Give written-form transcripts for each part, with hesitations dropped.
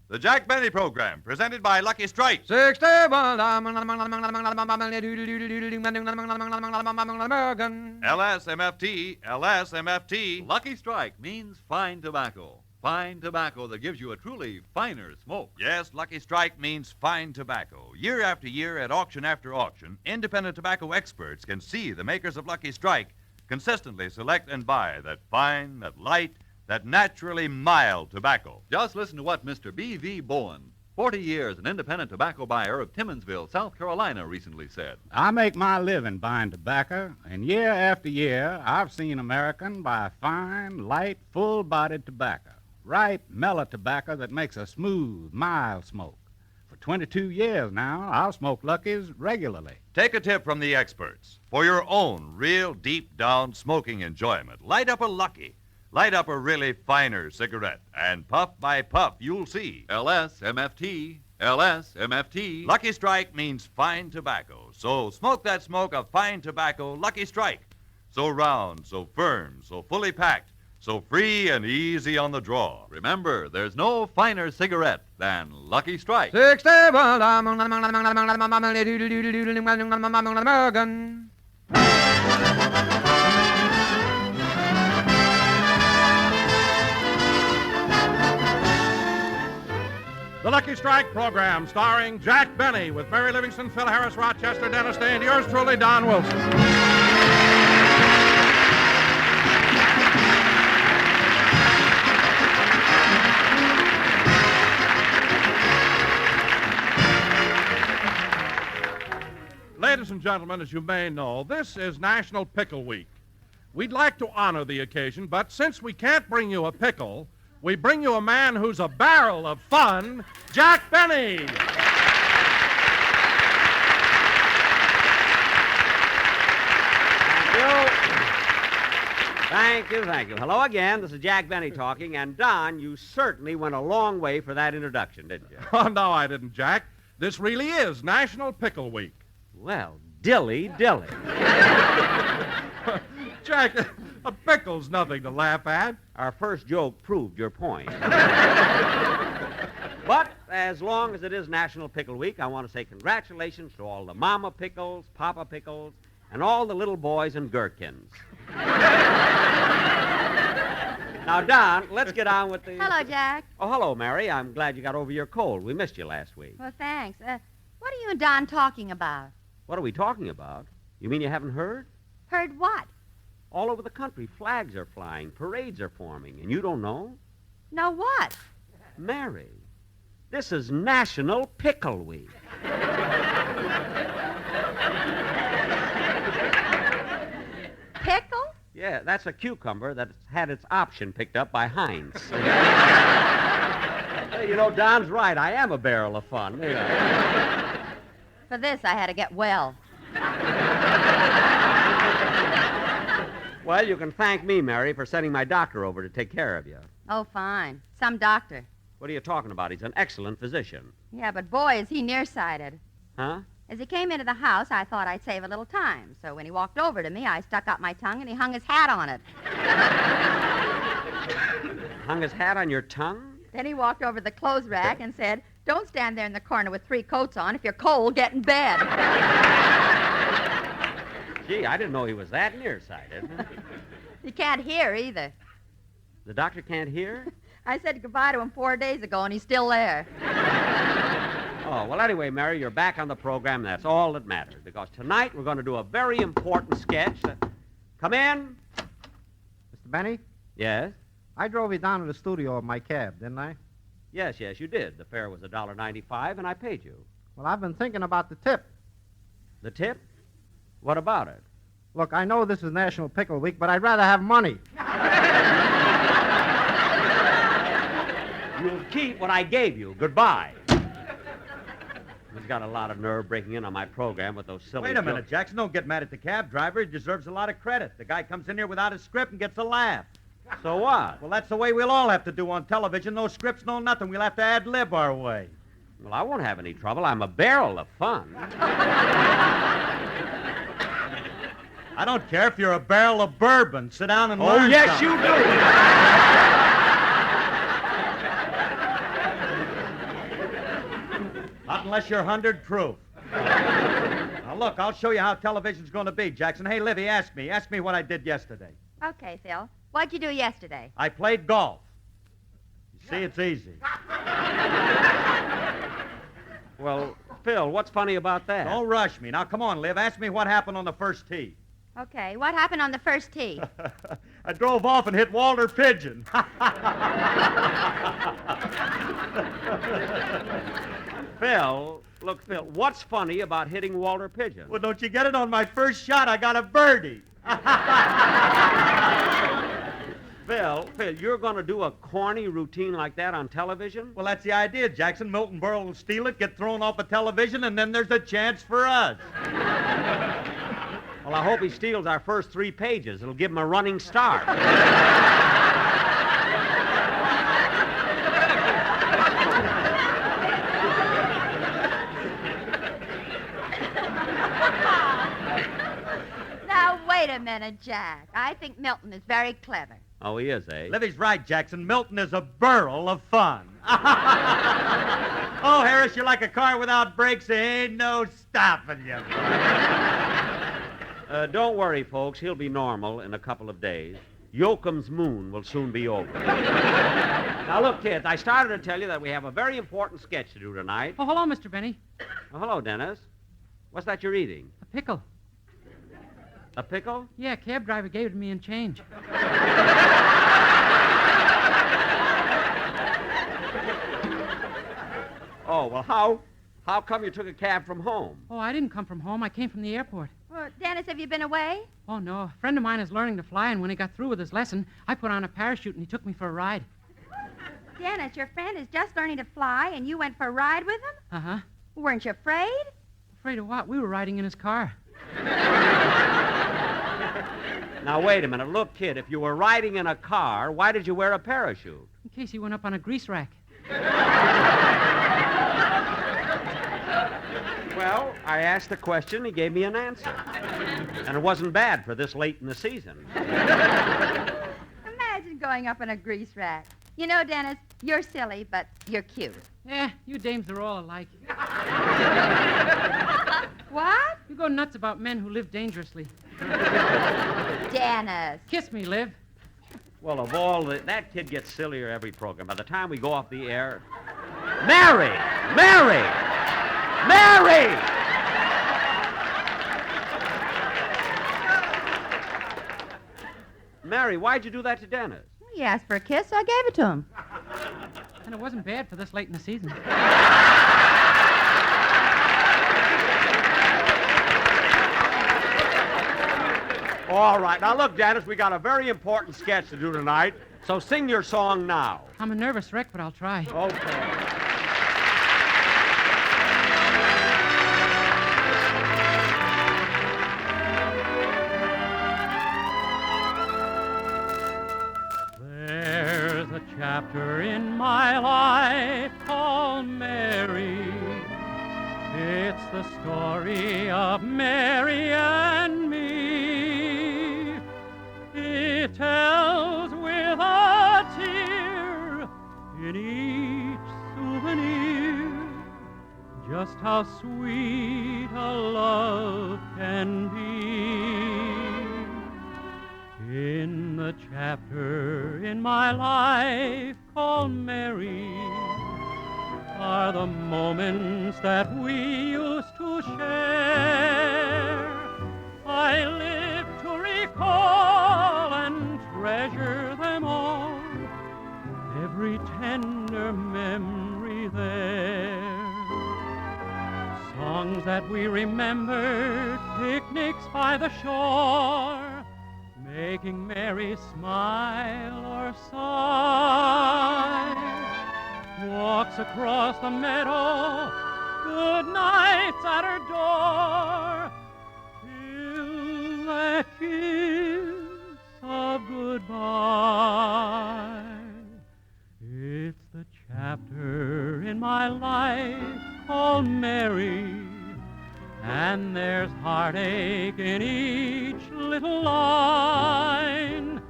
The Jack Benny Program, presented by Lucky Strike. 60 LSMFT, LSMFT. Lucky Strike means fine tobacco. Fine tobacco that gives you a truly finer smoke. Yes, Lucky Strike means fine tobacco. Year after year, at auction after auction, independent tobacco experts can see the makers of Lucky Strike consistently select and buy that fine, that light, that naturally mild tobacco. Just listen to what Mr. B.V. Bowen, 40 years an independent tobacco buyer of Timminsville, South Carolina, recently said. I make my living buying tobacco, and year after year, I've seen American buy fine, light, full-bodied tobacco. Ripe, mellow tobacco that makes a smooth, mild smoke. For 22 years now, I'll smoke Lucky's regularly. Take a tip from the experts. For your own real deep-down smoking enjoyment, light up a Lucky. Light up a really finer cigarette, and puff by puff, you'll see. LSMFT, LSMFT. Lucky Strike means fine tobacco. So smoke that smoke of fine tobacco, Lucky Strike. So round, so firm, so fully packed, so free and easy on the draw. Remember, there's no finer cigarette than Lucky Strike. 60 The Lucky Strike program, starring Jack Benny, with Mary Livingston, Phil Harris, Rochester, Dennis Day, and yours truly, Don Wilson. Ladies and gentlemen, as you may know, this is National Pickle Week. We'd like to honor the occasion, but since we can't bring you a pickle, we bring you a man who's a barrel of fun, Jack Benny. Thank you. Hello again. This is Jack Benny talking. And, Don, you certainly went a long way for that introduction, didn't you? Oh, no, I didn't, Jack. This really is National Pickle Week. Well, dilly. Jack, a pickle's nothing to laugh at. Our first joke proved your point. But as long as it is National Pickle Week, I want to say congratulations to all the Mama Pickles, Papa Pickles, and all the little boys and gherkins. Now, Don, let's get on with the... Hello, Jack. Oh, hello, Mary. I'm glad you got over your cold. We missed you last week. Well, thanks. What are you and Don talking about? What are we talking about? You mean you haven't heard? Heard what? All over the country, flags are flying, parades are forming, and you don't know? No what? Mary, this is National Pickle Week. Pickle? Yeah, that's a cucumber that's had its option picked up by Heinz. Hey, you know, Don's right. I am a barrel of fun. You know. For this, I had to get well. Well, you can thank me, Mary, for sending my doctor over to take care of you. Oh, fine. Some doctor. What are you talking about? He's an excellent physician. Yeah, but boy, is he nearsighted. Huh? As he came into the house, I thought I'd save a little time. So when he walked over to me, I stuck out my tongue and he hung his hat on it. Hung his hat on your tongue? Then he walked over to the clothes rack and said, "Don't stand there in the corner with 3 coats on. If you're cold, get in bed." Gee, I didn't know he was that nearsighted. He can't hear either. The doctor can't hear? I said goodbye to him 4 days ago, and he's still there. Oh, well, anyway, Mary, you're back on the program. That's all that matters, because tonight we're going to do a very important sketch. Come in. Mr. Benny, Yes? I drove you down to the studio in my cab, didn't I? Yes, you did. The fare was $1.95, and I paid you. Well, I've been thinking about the tip. The tip? What about it? Look, I know this is National Pickle Week, but I'd rather have money. You'll keep what I gave you. Goodbye. He's got a lot of nerve breaking in on my program with those silly Wait a minute, jokes. Jackson. Don't get mad at the cab driver. He deserves a lot of credit. The guy comes in here without a script and gets a laugh. So what? Well, that's the way we'll all have to do on television. No scripts, no nothing. We'll have to ad-lib our way. Well, I won't have any trouble. I'm a barrel of fun. I don't care if you're a barrel of bourbon. Sit down and Oh, learn yes, something. you do. unless you're 100 proof. Now, look, I'll show you how television's going to be, Jackson. Hey, Livy, ask me. Ask me what I did yesterday. Okay, Phil. What'd you do yesterday? I played golf. You see, it's easy. Well, Phil, what's funny about that? Don't rush me. Now, come on, Liv. Ask me what happened on the first tee. Okay, what happened on the first tee? I drove off and hit Walter Pigeon. Phil, look, Phil, what's funny about hitting Walter Pigeon? Well, don't you get it? On my first shot, I got a birdie. Phil, you're going to do a corny routine like that on television? Well, that's the idea, Jackson. Milton Berle will steal it, get thrown off of television, and then there's a chance for us. Well, I hope he steals our first 3 pages. It'll give him a running start. Now, wait a minute, Jack. I think Milton is very clever. Oh, he is, eh? Livy's right, Jackson. Milton is a barrel of fun. Oh, Harris, you're like a car without brakes. There ain't no stopping you. Don't worry, folks. He'll be normal in a couple of days. Yoakum's moon will soon be over. Now, look, kids, I started to tell you that we have a very important sketch to do tonight. Oh, hello, Mr. Benny. Oh, hello, Dennis. What's that you're eating? A pickle. A pickle? Yeah, cab driver gave it to me in change. Oh, well, how come you took a cab from home? Oh, I didn't come from home. I came from the airport. Well, Dennis, have you been away? Oh, no. A friend of mine is learning to fly, and when he got through with his lesson, I put on a parachute, and he took me for a ride. Dennis, your friend is just learning to fly, and you went for a ride with him? Uh-huh. Weren't you afraid? Afraid of what? We were riding in his car. Now, wait a minute. Look, kid, if you were riding in a car, why did you wear a parachute? In case he went up on a grease rack. Well, I asked a question, he gave me an answer. And it wasn't bad for this late in the season. Imagine going up on a grease rack. You know, Dennis, you're silly, but you're cute. Yeah, you dames are all alike. What? You go nuts about men who live dangerously. Dennis. Kiss me, Liv. Well, of all that kid gets sillier every program. By the time we go off the air... Mary! Mary! Mary! Mary, why'd you do that to Dennis? He asked for a kiss, so I gave it to him. And it wasn't bad for this late in the season. All right. Now, look, Dennis, we got a very important sketch to do tonight, so sing your song now. I'm a nervous wreck, but I'll try. Okay. There's a chapter in my life called Mary. It's the story of Mary and me. It tells with a tear in each souvenir just how sweet a love can be. In the chapter in my life called Mary are the moments that we used to share. I live to recall and treasure them all, every tender memory there. Songs that we remembered, picnics by the shore, making Mary smile or sigh. Walks across the meadow, good nights at her door, till that kiss of goodbye. It's the chapter in my life called Mary, and there's heartache in each little line.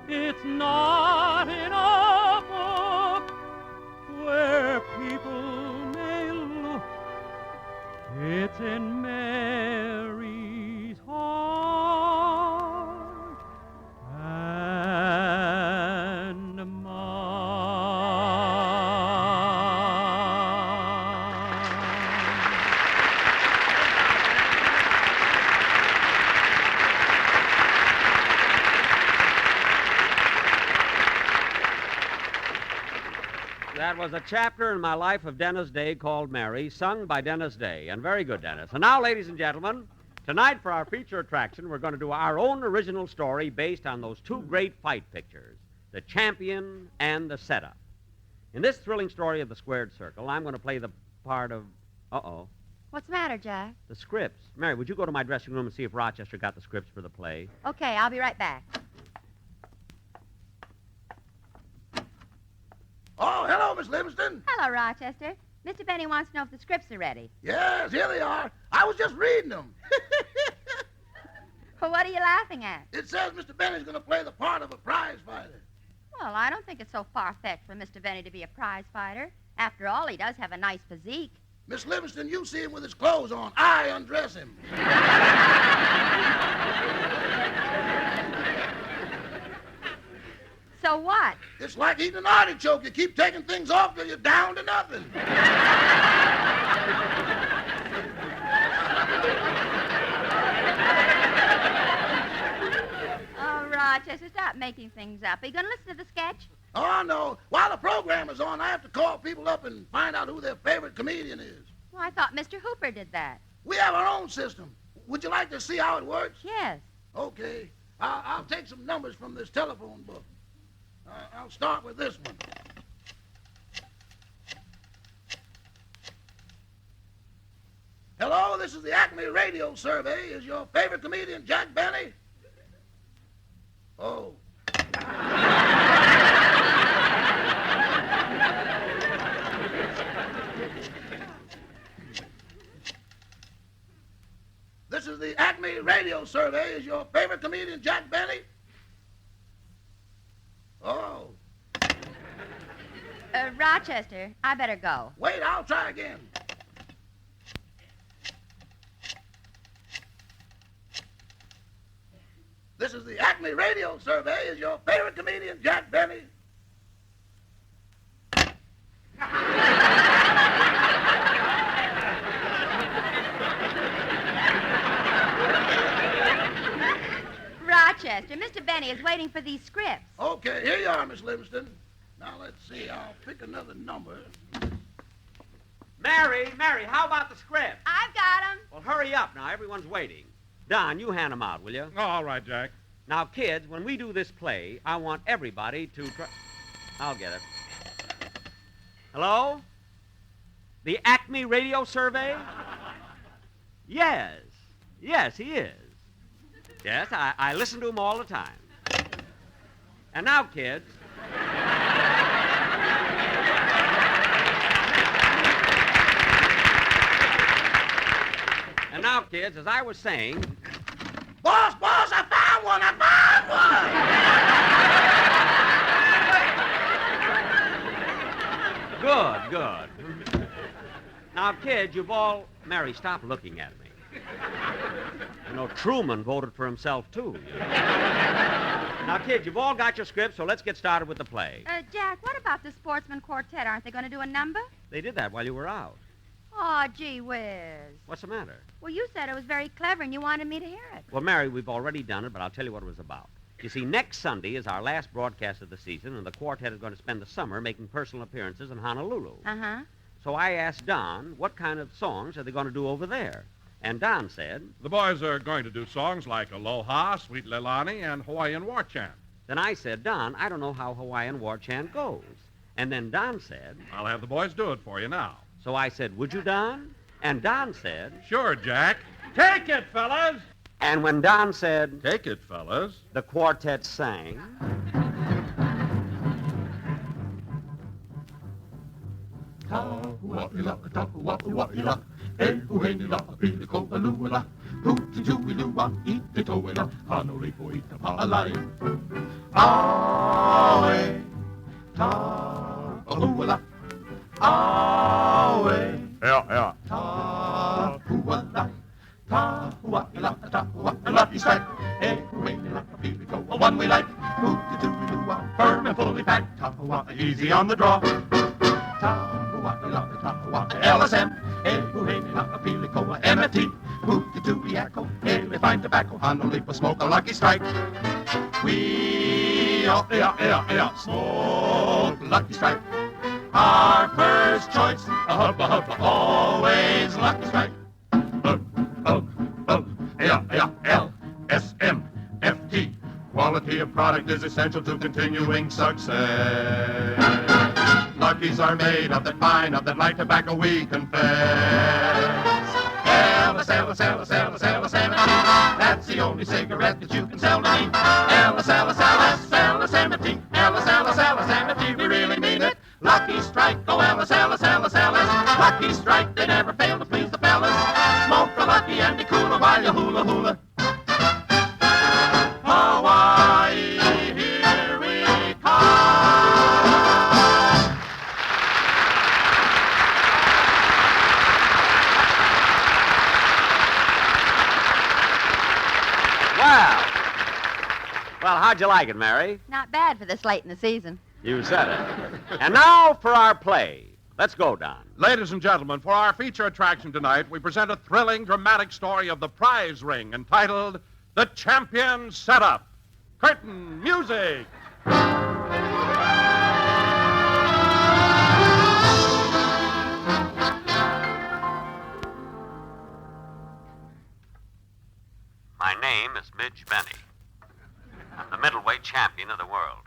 It's not in a book where people may look was a chapter in my life of Dennis Day called Mary, sung by Dennis Day. And very good, Dennis. And now, ladies and gentlemen, tonight for our feature attraction, we're going to do our own original story based on those two great fight pictures, The Champion and The Setup. In this thrilling story of the Squared Circle, I'm going to play the part of... Uh-oh. What's the matter, Jack? The scripts. Mary, would you go to my dressing room and see if Rochester got the scripts for the play? Okay, I'll be right back. Oh, hello, Miss Livingston. Hello, Rochester. Mr. Benny wants to know if the scripts are ready. Yes, here they are. I was just reading them. Well, what are you laughing at? It says Mr. Benny's going to play the part of a prize fighter. Well, I don't think it's so far-fetched for Mr. Benny to be a prize fighter. After all, he does have a nice physique. Miss Livingston, you see him with his clothes on. I undress him. So what? It's like eating an artichoke. You keep taking things off till you're down to nothing. Oh, Rochester, stop making things up. Are you going to listen to the sketch? Oh, no. While the program is on, I have to call people up and find out who their favorite comedian is. Well, I thought Mr. Hooper did that. We have our own system. Would you like to see how it works? Yes. Okay. I'll take some numbers from this telephone book. I'll start with this one. Hello, this is the Acme Radio Survey. Is your favorite comedian Jack Benny? Oh. This is the Acme Radio Survey. Is your favorite comedian Jack Benny? Oh. Rochester, I better go. Wait, I'll try again. This is the Acme Radio Survey. Is your favorite comedian Jack Benny? Rochester, Mr. Benny is waiting for these scripts. Okay, here you are, Miss Livingston. Now, let's see. I'll pick another number. Mary, how about the script? I've got 'em. Well, hurry up now. Everyone's waiting. Don, you hand them out, will you? Oh, all right, Jack. Now, kids, when we do this play, I want everybody to try... I'll get it. Hello? The Acme Radio Survey? Yes. Yes, he is. Yes, I listen to him all the time. And now, kids... And now, kids, as I was saying... Boss, I found one! Good. Now, kids, you've all... Mary, stop looking at me. You know, Truman voted for himself, too. Now, kids, you've all got your scripts, so let's get started with the play. Jack, what about the Sportsman Quartet? Aren't they going to do a number? They did that while you were out. Oh, gee whiz. What's the matter? Well, you said it was very clever and you wanted me to hear it. Well, Mary, we've already done it, but I'll tell you what it was about. You see, next Sunday is our last broadcast of the season, and the quartet is going to spend the summer making personal appearances in Honolulu. Uh-huh. So I asked Don, what kind of songs are they going to do over there? And Don said... The boys are going to do songs like Aloha, Sweet Leilani, and Hawaiian War Chant. Then I said, Don, I don't know how Hawaiian War Chant goes. And then Don said... I'll have the boys do it for you now. So I said, would you, Don? And Don said... Sure, Jack. Take it, fellas! And when Don said... Take it, fellas. The quartet sang... Tahua'ila, tahua'ila, ehuenila, pilikovalula, putijuilua, ititoela, hanoripoita pa'alai. Awe, tahua'ila, awe. Yeah. Tahua'ila, tahua'ila, strike, ehuenila, pilikoa, one-way light, putijuilua, firm and fully packed, tahua'a, easy on the draw. LSM, Pilicoa, MFT, Hookity-Echo, Haley Fine Tobacco, Honolulu, Smoke a Lucky Strike. We smoke Lucky Strike. our first choice. A hubba, always Lucky Strike. L-S-M-F-T. Quality of product is essential to continuing success. Luckies are made of that fine, of that light tobacco we confess. L-S-M-F-T. That's the only cigarette that you can sell to me. L-S-M-F-T. L-S-M-F-T. We really mean it. Lucky Strike, oh L-S-L-S-L-S-L-S. Lucky Strike, they never fail to please the fellas. Smoke a Lucky and be cooler while you hula hula. Hawaii, here we come. Well, how'd you like it, Mary? Not bad for this late in the season. You said it. And now for our play. Let's go, Don. Ladies and gentlemen, for our feature attraction tonight, we present a thrilling, dramatic story of the prize ring entitled The Champion Setup. Curtain music. My name is Midge Benny. I'm the middleweight champion of the world.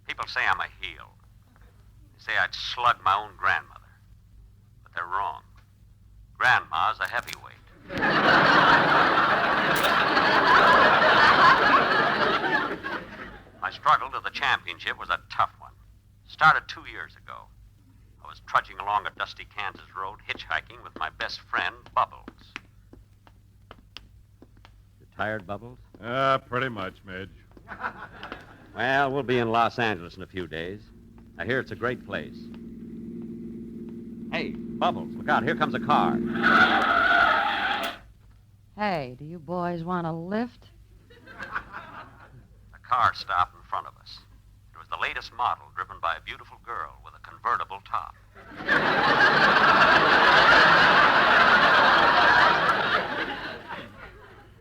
People say I'm a heel. They say I'd slug my own grandmother. But they're wrong. Grandma's a heavyweight. My struggle to the championship was a tough one. Started 2 years ago. I was trudging along a dusty Kansas road, hitchhiking with my best friend, Bubbles. You tired, Bubbles? Pretty much, Midge. Well, we'll be in Los Angeles in a few days. I hear it's a great place. Hey, Bubbles, look out. Here comes a car. Hey, do you boys want a lift? A car stopped in front of us. It was the latest model, driven by a beautiful girl with a convertible top.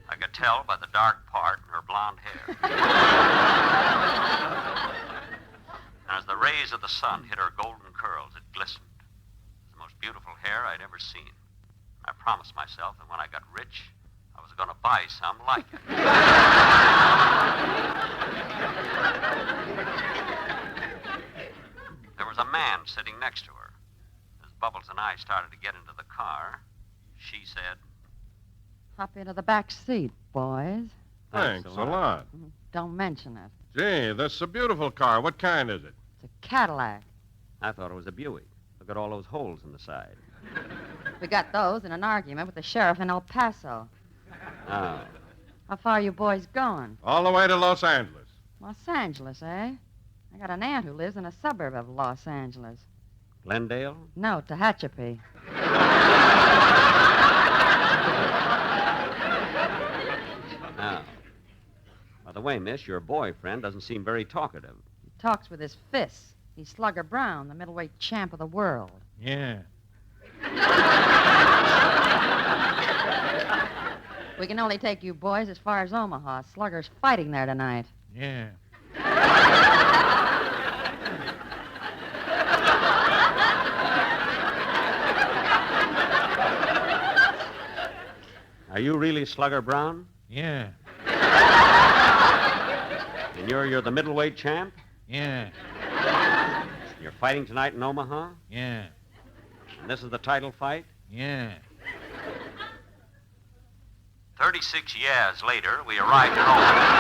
I could tell by the dark part in her blonde hair. And as the rays of the sun hit her golden curls, it glistened. It was the most beautiful hair I'd ever seen. I promised myself that when I got rich, I was going to buy some like it. There was a man sitting next to her. As Bubbles and I started to get into the car, she said, Hop into the back seat, boys. Thanks a lot. Don't mention it. Gee, this is a beautiful car. What kind is it? It's a Cadillac. I thought it was a Buick. Look at all those holes in the side. We got those in an argument with the sheriff in El Paso. Oh. How far are you boys going? All the way to Los Angeles. Los Angeles, eh? I got an aunt who lives in a suburb of Los Angeles. Glendale? No, Tehachapi. Oh. By the way, miss, your boyfriend doesn't seem very talkative. He talks with his fists. He's Slugger Brown, the middleweight champ of the world. Yeah. We can only take you boys as far as Omaha. Slugger's fighting there tonight. Yeah. Are you really Slugger Brown? Yeah. And you're the middleweight champ? Yeah. You're fighting tonight in Omaha? Yeah. And this is the title fight? Yeah. 36 years later, we arrived in Omaha.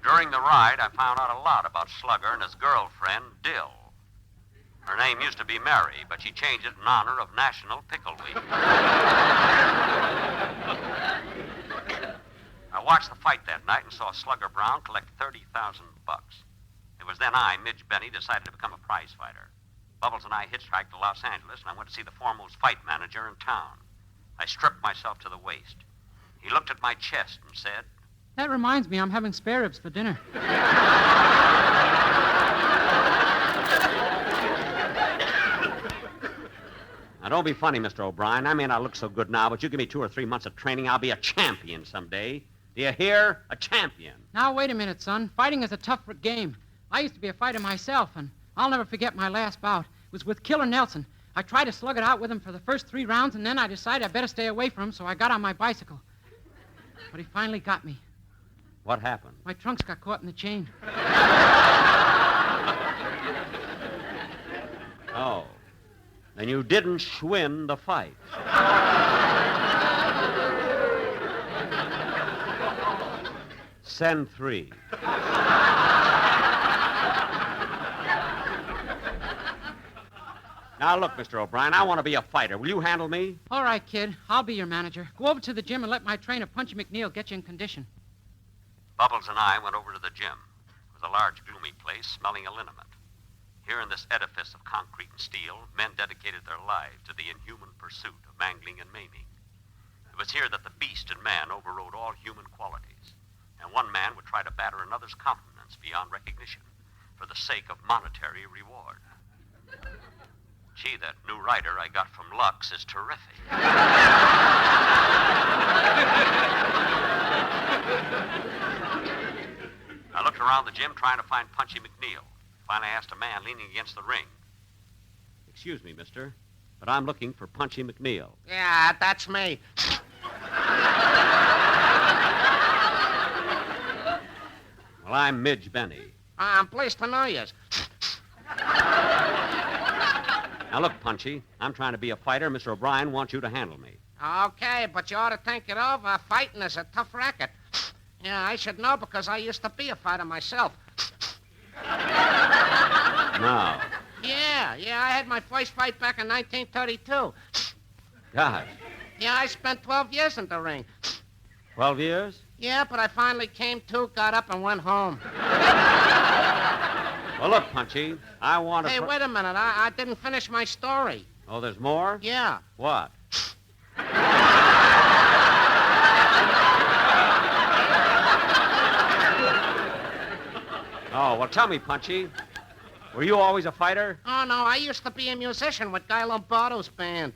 During the ride, I found out a lot about Slugger and his girlfriend, Dill. Her name used to be Mary, but she changed it in honor of National Pickle Week. I watched the fight that night and saw Slugger Brown collect $30,000. It was then I, Midge Benny, decided to become a prize fighter. Bubbles and I hitchhiked to Los Angeles, and I went to see the foremost fight manager in town. I stripped myself to the waist. He looked at my chest and said, That reminds me, I'm having spare ribs for dinner. Now, don't be funny, Mr. O'Brien. I may not look so good now, but you give me 2 or 3 months of training, I'll be a champion someday. Do you hear? A champion. Now, wait a minute, son. Fighting is a tough game. I used to be a fighter myself, and I'll never forget my last bout. It was with Killer Nelson. I tried to slug it out with him for the first 3 rounds, and then I decided I better stay away from him, so I got on my bicycle. But he finally got me. What happened? My trunks got caught in the chain. Oh. Then you didn't win the fight. Send 3. Now, look, Mr. O'Brien, I want to be a fighter. Will you handle me? All right, kid. I'll be your manager. Go over to the gym and let my trainer, Punchy McNeil, get you in condition. Bubbles and I went over to the gym. It was a large, gloomy place smelling of liniment. Here in this edifice of concrete and steel, men dedicated their lives to the inhuman pursuit of mangling and maiming. It was here that the beast in man overrode all human qualities, and one man would try to batter another's countenance beyond recognition for the sake of monetary reward. Gee, that new rider I got from Lux is terrific. I looked around the gym trying to find Punchy McNeil. Finally asked a man leaning against the ring. Excuse me, mister, but I'm looking for Punchy McNeil. Yeah, that's me. Well, I'm Midge Benny. I'm pleased to know you. Now, look, Punchy, I'm trying to be a fighter. Mr. O'Brien wants you to handle me. Okay, but you ought to think it over. Fighting is a tough racket. Yeah, I should know because I used to be a fighter myself. No. Yeah, I had my first fight back in 1932. Gosh, Yeah, I spent 12 years in the ring. 12 years? Yeah, but I finally came to, got up, and went home. Well, look, Punchy, I want to... Hey, wait a minute. I didn't finish my story. Oh, there's more? Yeah. What? Oh, well, tell me, Punchy, were you always a fighter? Oh, no, I used to be a musician with Guy Lombardo's band.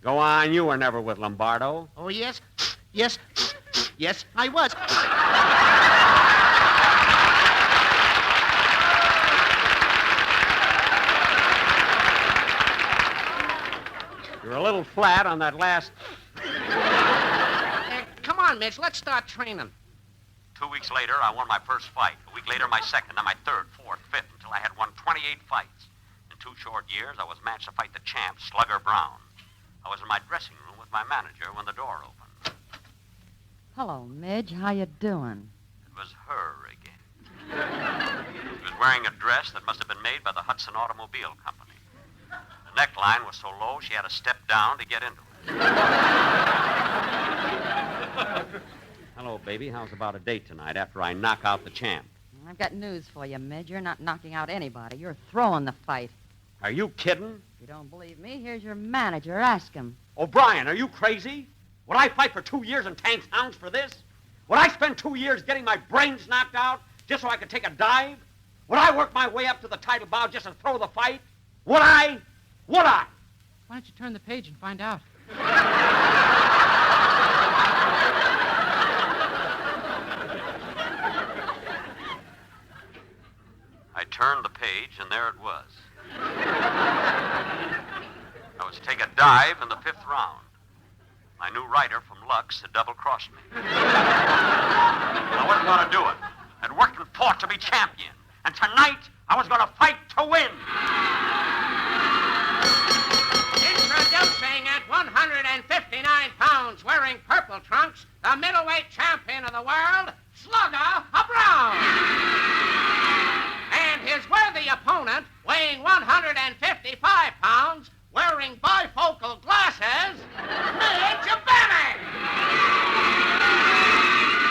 Go on, you were never with Lombardo. Oh, yes? Yes, I was. You're a little flat on that last... Come on, Mitch, let's start training. 2 weeks later, I won my first fight. A week later, my second, then my third, fourth, fifth, until I had won 28 fights. In 2 short years, I was matched to fight the champ, Slugger Brown. I was in my dressing room with my manager when the door opened. Hello, Midge. How you doing? It was her again. She was wearing a dress that must have been made by the Hudson Automobile Company. The neckline was so low, she had to step down to get into it. Hello, baby. How's about a date tonight after I knock out the champ? I've got news for you, Midge. You're not knocking out anybody. You're throwing the fight. Are you kidding? If you don't believe me, here's your manager. Ask him. O'Brien, are you crazy? Would I fight for 2 years in tank hounds for this? Would I spend 2 years getting my brains knocked out just so I could take a dive? Would I work my way up to the title bout just to throw the fight? Would I? Would I? Why don't you turn the page and find out? I turned the page, and there it was. I was to take a dive in the 5th round. My new writer from Lux had double-crossed me. I wasn't going to do it. I'd worked and fought to be champion. And tonight, I was going to fight to win. Introducing at 159 pounds, wearing purple trunks, the middleweight champion of the world, Slugger Brown. And his worthy opponent, weighing 155 pounds, wearing bifocal glasses, Midge Benny.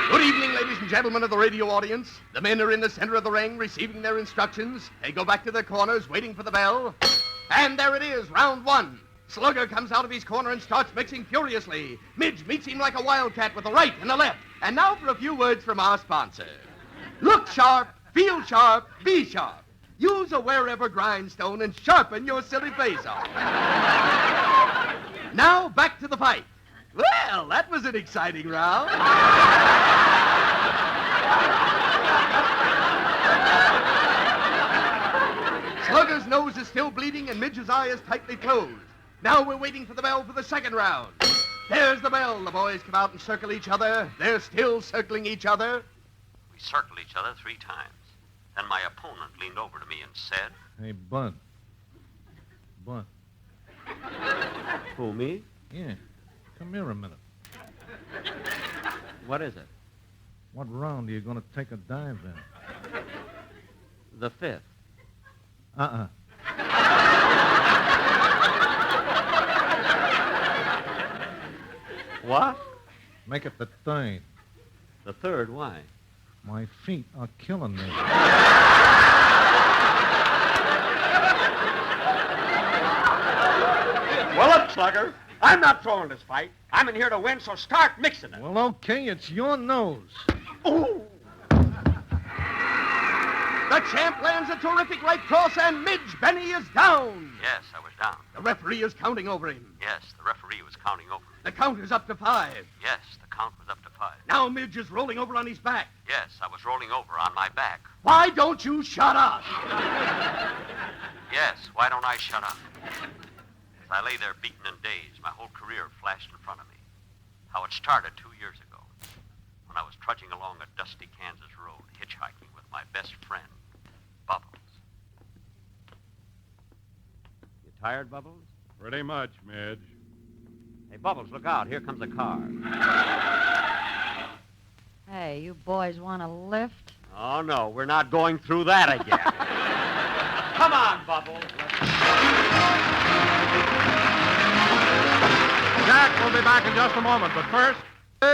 Good evening, ladies and gentlemen of the radio audience. The men are in the center of the ring receiving their instructions. They go back to their corners waiting for the bell. And there it is, round 1. Slugger comes out of his corner and starts mixing furiously. Midge meets him like a wildcat with a right and a left. And now for a few words from our sponsor. Look sharp, feel sharp, be sharp. Use a wherever grindstone and sharpen your silly face off. Now back to the fight. Well, that was an exciting round. Slugger's nose is still bleeding and Midge's eye is tightly closed. Now we're waiting for the bell for the second round. There's the bell. The boys come out and circle each other. They're still circling each other. We circled each other 3 times. Then my opponent leaned over to me and said, Hey, Bud. Bud. Who, me? Yeah. Come here a minute. What is it? What round are you going to take a dive in? The 5th. Uh-uh. What? Make it the 3rd. The 3rd, why? My feet are killing me. Well, look, Slugger. I'm not throwing this fight. I'm in here to win, so start mixing it. Well, okay, it's your nose. Ooh! The champ lands a terrific right cross, and Midge Benny is down. Yes, I was down. The referee is counting over him. Yes, the referee was counting over. The count is up to 5. Yes, the count was up to 5. Now Midge is rolling over on his back. Yes, I was rolling over on my back. Why don't you shut up? Yes, why don't I shut up? As I lay there beaten and dazed, my whole career flashed in front of me. How it started 2 years ago, when I was trudging along a dusty Kansas road, hitchhiking with my best friend, Bubbles. You tired, Bubbles? Pretty much, Midge. Hey, Bubbles, look out. Here comes a car. Hey, you boys want a lift? Oh, no, we're not going through that again. Come on, Bubbles. Jack, we'll be back in just a moment, but first... In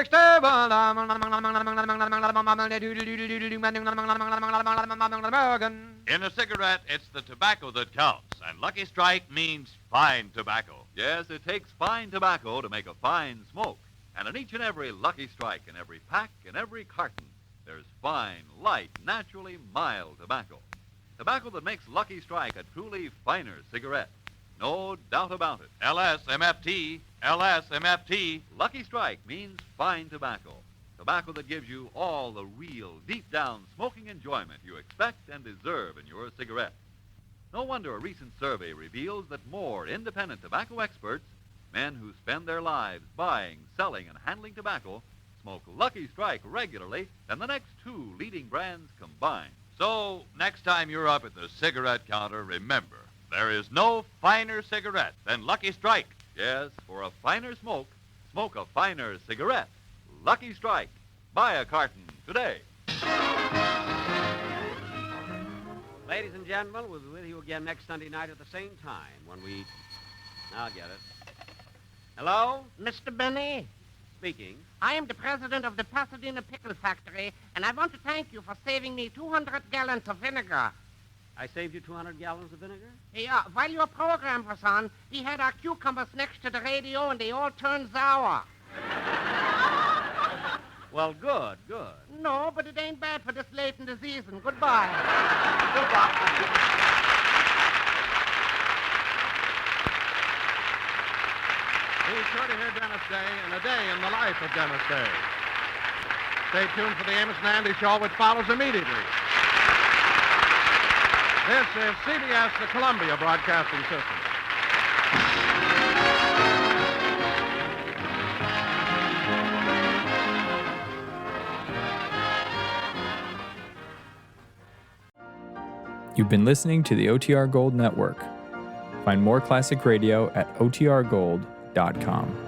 a cigarette, it's the tobacco that counts, and Lucky Strike means fine tobacco. Yes, it takes fine tobacco to make a fine smoke. And in each and every Lucky Strike, in every pack, in every carton, there's fine, light, naturally mild tobacco. Tobacco that makes Lucky Strike a truly finer cigarette. No doubt about it. LSMFT, LSMFT. Lucky Strike means fine tobacco. Tobacco that gives you all the real, deep-down smoking enjoyment you expect and deserve in your cigarette. No wonder a recent survey reveals that more independent tobacco experts, men who spend their lives buying, selling, and handling tobacco, smoke Lucky Strike regularly than the next 2 leading brands combined. So, next time you're up at the cigarette counter, remember, there is no finer cigarette than Lucky Strike. Yes, for a finer smoke, smoke a finer cigarette. Lucky Strike. Buy a carton today. Ladies and gentlemen, we'll be with you again next Sunday night at the same time when we... I'll get it. Hello? Mr. Benny, Speaking. I am the president of the Pasadena Pickle Factory, and I want to thank you for saving me 200 gallons of vinegar. I saved you 200 gallons of vinegar? Yeah, while your program was on, we had our cucumbers next to the radio, and they all turned sour. Well, good, good. No, but it ain't bad for this late in the season. Goodbye. Be sure to hear Dennis Day and a day in the life of Dennis Day. Stay tuned for the Amos and Andy Show, which follows immediately. This is CBS, the Columbia Broadcasting System. You've been listening to the OTR Gold Network. Find more classic radio at otrgold.com.